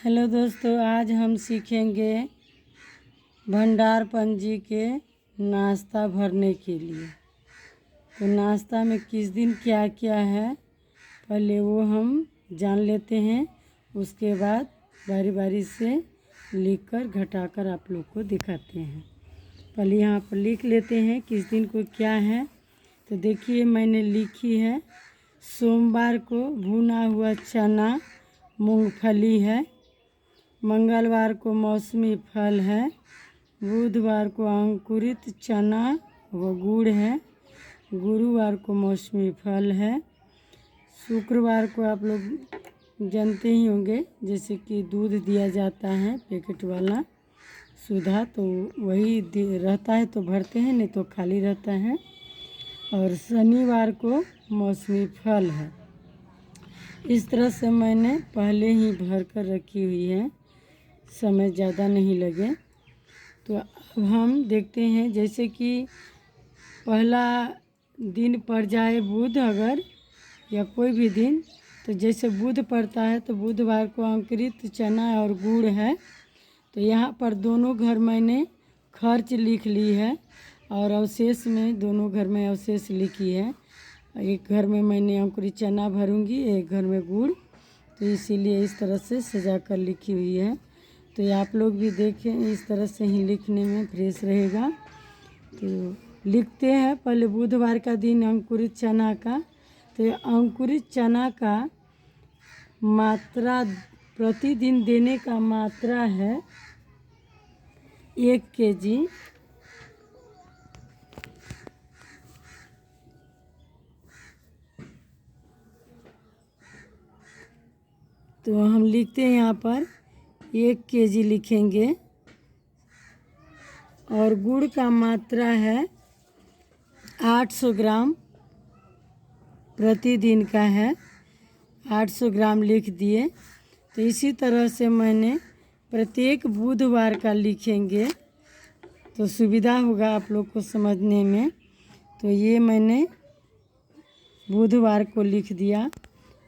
Hello दोस्तों, आज हम सीखेंगे भंडार पंजी के नाश्ता भरने के लिए। तो नाश्ता में किस दिन क्या क्या है पहले वो हम जान लेते हैं, उसके बाद बारी बारी से लिखकर घटाकर आप लोग को दिखाते हैं। पहले यहाँ पर लिख लेते हैं किस दिन को क्या है। तो देखिए मैंने लिखी है, सोमवार को भुना हुआ चना मूंगफली है, मंगलवार को मौसमी फल है, बुधवार को अंकुरित चना व गुड़ है, गुरुवार को मौसमी फल है, शुक्रवार को आप लोग जानते ही होंगे जैसे कि दूध दिया जाता है पैकेट वाला सुधा, तो वही रहता है तो भरते हैं, नहीं तो खाली रहता है। और शनिवार को मौसमी फल है। इस तरह से मैंने पहले ही भर कर रखी हुई है, समय ज़्यादा नहीं लगे। तो अब हम देखते हैं, जैसे कि पहला दिन पड़ जाए बुध अगर या कोई भी दिन, तो जैसे बुध पड़ता है तो बुधवार को अंकुरित चना और गुड़ है। तो यहाँ पर दोनों घर मैंने खर्च लिख ली है और अवशेष में दोनों घर में अवशेष लिखी है। एक घर में मैंने अंकुरित चना भरूंगी, एक घर में गुड़, तो इसीलिए इस तरह से सजा कर लिखी हुई है। तो ये आप लोग भी देखें, इस तरह से ही लिखने में फ्रेश रहेगा। तो लिखते हैं पहले बुधवार का दिन अंकुरित चना का। तो अंकुरित चना का मात्रा प्रतिदिन देने का मात्रा है 1 kg। तो हम लिखते हैं यहाँ पर 1 kg लिखेंगे। और गुड़ का मात्रा है 800 ग्राम प्रतिदिन का है, 800 ग्राम लिख दिए। तो इसी तरह से मैंने प्रत्येक बुधवार का लिखेंगे तो सुविधा होगा आप लोग को समझने में। तो ये मैंने बुधवार को लिख दिया।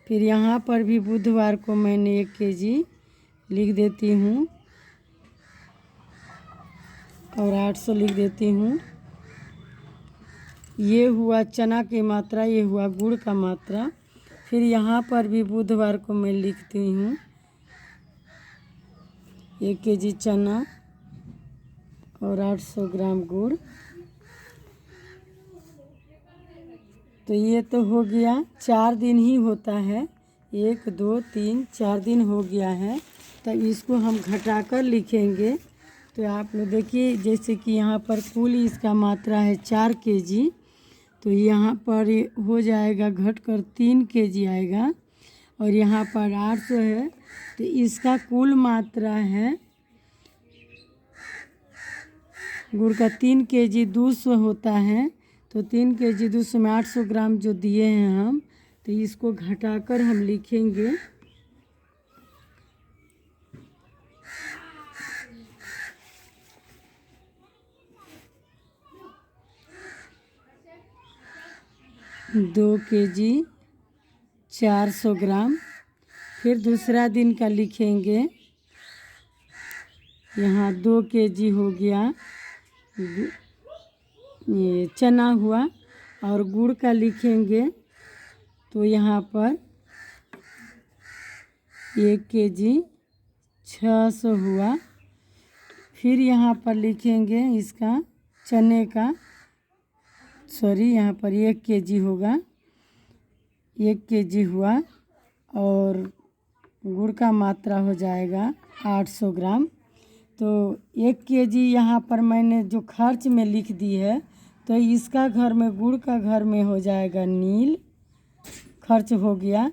फिर यहाँ पर भी बुधवार को मैंने 1 kg लिख देती हूँ और 800 लिख देती हूँ। ये हुआ चना की मात्रा, ये हुआ गुड़ का मात्रा। फिर यहाँ पर भी बुधवार को मैं लिखती हूँ 1 kg चना और 800 ग्राम गुड़। तो ये तो हो गया, 4 दिन ही होता है, 1 2 3 4 दिन हो गया है। तो इसको हम घटाकर लिखेंगे। तो आप लोग देखिए, जैसे कि यहाँ पर कुल इसका मात्रा है 4 kg, तो यहाँ पर हो जाएगा घटकर 3 kg आएगा। और यहाँ पर 800 है, तो इसका कुल मात्रा है गुड़ का 3 kg 200 होता है। तो 3 kg 200 में 800 ग्राम जो दिए हैं हम, तो इसको घटाकर हम लिखेंगे। दो kg 400 ग्राम। फिर दूसरा दिन का लिखेंगे, यहाँ 2 kg हो गया, ये चना हुआ। और गुड़ का लिखेंगे तो यहाँ पर 1 kg 600 हुआ। फिर यहाँ पर लिखेंगे इसका चने का, सॉरी यहाँ पर 1 kg होगा, 1 kg हुआ। और गुड़ का मात्रा हो जाएगा 800 ग्राम। तो 1 kg यहाँ पर मैंने जो खर्च में लिख दी है, तो इसका घर में गुड़ का घर में हो जाएगा नील खर्च हो गया।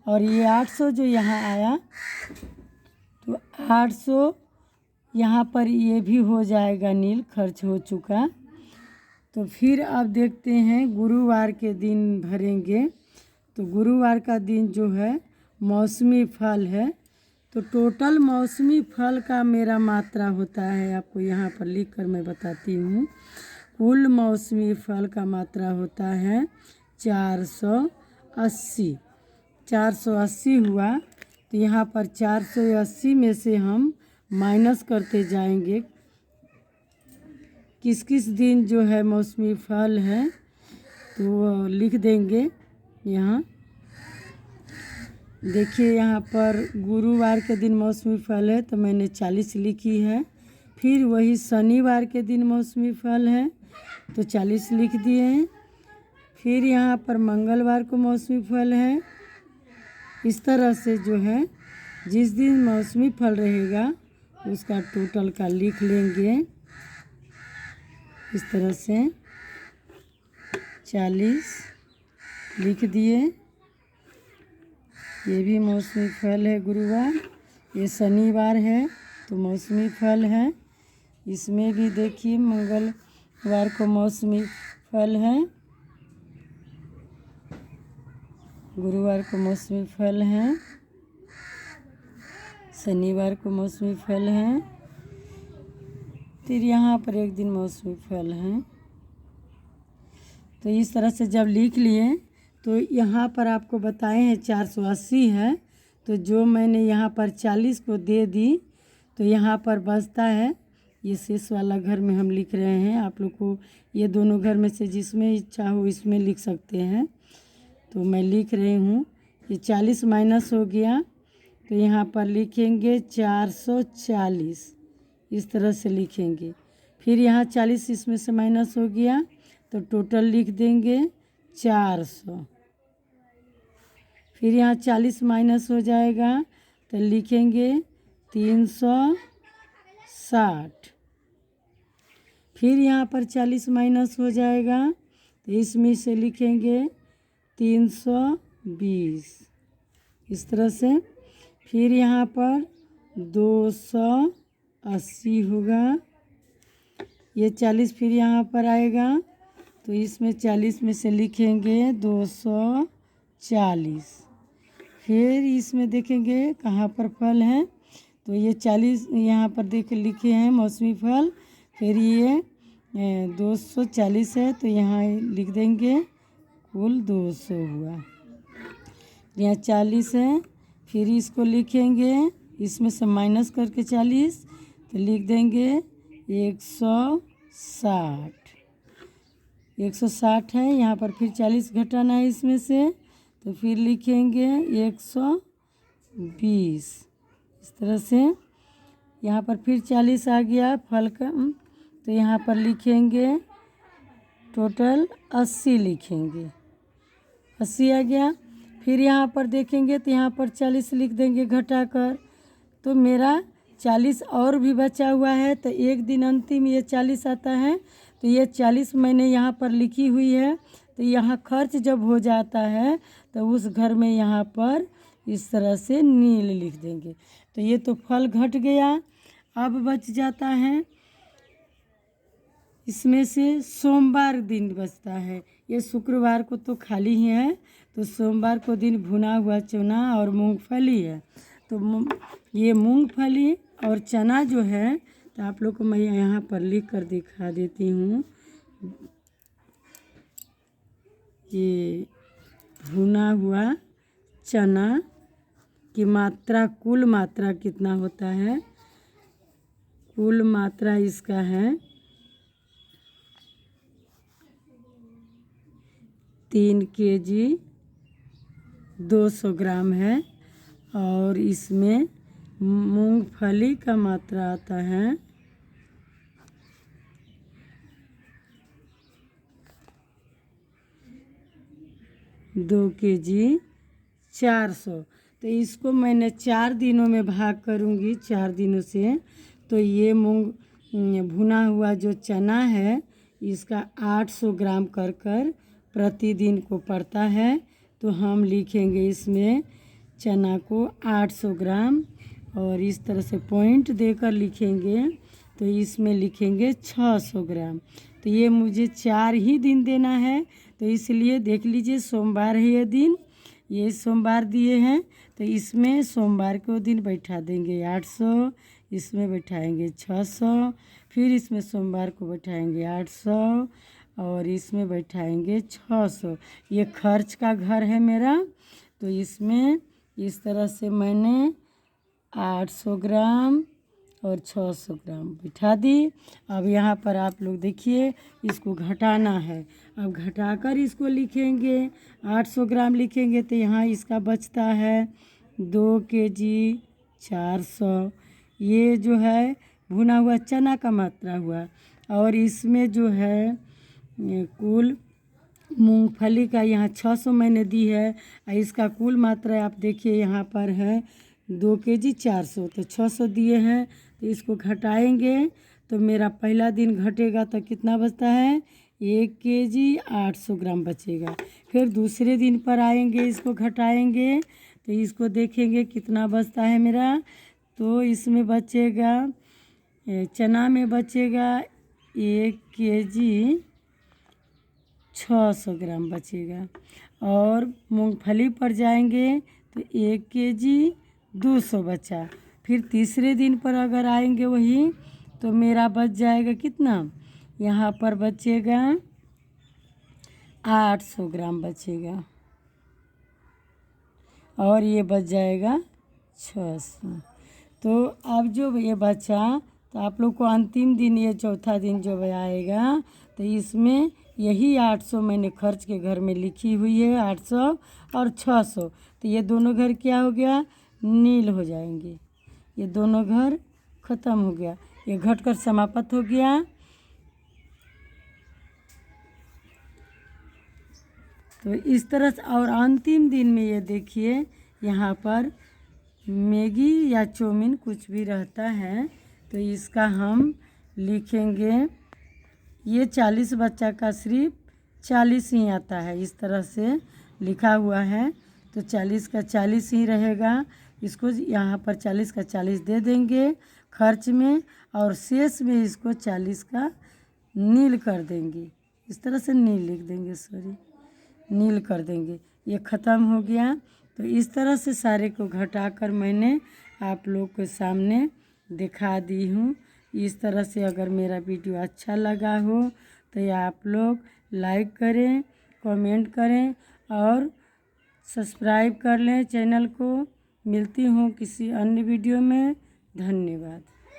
और ये 800 जो यहाँ आया, तो 800 यहाँ पर ये भी हो जाएगा नील खर्च हो चुका। तो फिर अब देखते हैं गुरुवार के दिन भरेंगे। तो गुरुवार का दिन जो है मौसमी फल है। तो टोटल मौसमी फल का मेरा मात्रा होता है, आपको यहाँ पर लिख कर मैं बताती हूँ। कुल मौसमी फल का मात्रा होता है 480 हुआ। तो यहाँ पर 480 में से हम माइनस करते जाएंगे किस किस दिन जो है मौसमी फल है, तो वो लिख देंगे यहाँ। देखिए यहाँ पर गुरुवार के दिन मौसमी फल है तो मैंने 40 लिखी है। फिर वही शनिवार के दिन मौसमी फल है तो 40 लिख दिए हैं। फिर यहाँ पर मंगलवार को मौसमी फल है। इस तरह से जो है जिस दिन मौसमी फल रहेगा उसका टोटल का लिख लेंगे। इस तरह से 40 लिख दिए। ये भी मौसमी फल है गुरुवार। ये शनिवार है तो मौसमी फल है। इसमें भी देखिए मंगलवार को मौसमी फल है, गुरुवार को मौसमी फल है, शनिवार को मौसमी फल है, फिर यहाँ पर एक दिन मौसमी फल है। तो इस तरह से जब लिख लिए तो यहाँ पर आपको बताए हैं 480 है, तो जो मैंने यहाँ पर 40 को दे दी तो यहाँ पर बचता है ये शेष वाला घर में हम लिख रहे हैं। आप लोग को ये दोनों घर में से जिसमें इच्छा हो इसमें लिख सकते हैं। तो मैं लिख रही हूँ। ये 40 माइनस हो गया तो यहाँ पर लिखेंगे 440, इस तरह से लिखेंगे। फिर यहाँ 40 इसमें से माइनस हो गया तो टोटल लिख देंगे 400। फिर यहाँ 40 माइनस हो जाएगा तो लिखेंगे 360। फिर यहाँ पर 40 माइनस हो जाएगा तो इसमें से लिखेंगे 320, इस तरह से। फिर यहाँ पर 280 होगा। ये 40 फिर यहाँ पर आएगा तो इसमें 40 में से लिखेंगे 240। फिर इसमें देखेंगे कहाँ पर फल है तो ये 40 यहाँ पर देख लिखे हैं मौसमी फल। फिर ये 240 है तो यहाँ लिख देंगे कुल 200 हुआ। यहाँ 40 है फिर इसको लिखेंगे, इसमें से माइनस करके 40 तो लिख देंगे 160। 160 है, यहाँ पर फिर 40 घटाना है इसमें से तो फिर लिखेंगे 120। इस तरह से यहाँ पर फिर 40 आ गया फल का तो यहाँ पर लिखेंगे टोटल 80 लिखेंगे। 80 आ गया। फिर यहाँ पर देखेंगे तो यहाँ पर 40 लिख देंगे घटाकर। तो मेरा 40 और भी बचा हुआ है तो एक दिन अंतिम ये 40 आता है तो ये 40 मैंने यहाँ पर लिखी हुई है। तो यहाँ खर्च जब हो जाता है तो उस घर में यहाँ पर इस तरह से नील लिख देंगे। तो ये तो फल घट गया। अब बच जाता है इसमें से सोमवार दिन बचता है। ये शुक्रवार को तो खाली ही है तो सोमवार को दिन भुना हुआ चना और मूंगफली है। तो ये मूंगफली और चना जो है तो आप लोग को मैं यहाँ पर लिख कर दिखा देती हूँ। ये भुना हुआ चना की मात्रा, कुल मात्रा कितना होता है, कुल मात्रा इसका है 3 केजी 200 ग्राम है। और इसमें मूंगफली का मात्रा आता है 2 केजी 400। तो इसको मैंने 4 दिनों में भाग करूँगी, 4 दिनों से। तो ये मूंग भुना हुआ जो चना है इसका 800 ग्राम कर प्रतिदिन को पड़ता है। तो हम लिखेंगे इसमें चना को 800 ग्राम और इस तरह से पॉइंट देकर लिखेंगे। तो इसमें लिखेंगे 600 ग्राम। तो ये मुझे 4 ही दिन देना है तो इसलिए देख लीजिए सोमवार है ये दिन, ये सोमवार दिए हैं तो इसमें सोमवार को दिन बैठा देंगे 800, इसमें बैठाएंगे 600, फिर इसमें सोमवार को बैठाएंगे 800 और इसमें बैठाएंगे 600। ये खर्च का घर है मेरा तो इसमें इस तरह से मैंने 800 ग्राम और 600 ग्राम बिठा दी। अब यहाँ पर आप लोग देखिए, इसको घटाना है। अब घटाकर इसको लिखेंगे। 800 ग्राम लिखेंगे तो यहाँ इसका बचता है 2 केजी 400। ये जो है भुना हुआ चना का मात्रा हुआ। और इसमें जो है कुल मूंगफली का यहाँ 600 मैंने दी है। और इसका कुल मात्रा आप देखिए यहाँ पर है 2 केजी 400, तो 600 दिए हैं। तो इसको घटाएंगे तो मेरा पहला दिन घटेगा तो कितना बचता है, 1 केजी 800 ग्राम बचेगा। फिर दूसरे दिन पर आएंगे, इसको घटाएंगे तो इसको देखेंगे कितना बचता है मेरा। तो इसमें बचेगा, चना में बचेगा 1 केजी 600 ग्राम बचेगा। और मूंगफली पर जाएंगे तो 1 केजी 200 बचा। फिर तीसरे दिन पर अगर आएंगे वही, तो मेरा बच जाएगा कितना, यहाँ पर बचेगा 800 ग्राम बचेगा। और ये बच जाएगा 600। तो अब जो ये बचा, तो आप लोग को अंतिम दिन, ये चौथा दिन जो आएगा, तो इसमें यही 800 मैंने खर्च के घर में लिखी हुई है, 800 और 600। तो ये दोनों घर क्या हो गया, नील हो जाएंगे। ये दोनों घर ख़त्म हो गया, ये घटकर समाप्त हो गया। तो इस तरह से, और अंतिम दिन में ये देखिए यहाँ पर मैगी या चाउमीन कुछ भी रहता है, तो इसका हम लिखेंगे। ये 40 बच्चा का सिर्फ 40 ही आता है, इस तरह से लिखा हुआ है। तो 40 का 40 ही रहेगा। इसको यहाँ पर 40 का 40 दे देंगे खर्च में, और शेष में इसको 40 का नील कर देंगे। इस तरह से नील लिख देंगे, सॉरी नील कर देंगे। ये ख़त्म हो गया। तो इस तरह से सारे को घटाकर मैंने आप लोग के सामने दिखा दी हूँ। इस तरह से अगर मेरा वीडियो अच्छा लगा हो तो आप लोग लाइक करें, कमेंट करें और सब्सक्राइब कर लें चैनल को। मिलती हूँ किसी अन्य वीडियो में। धन्यवाद।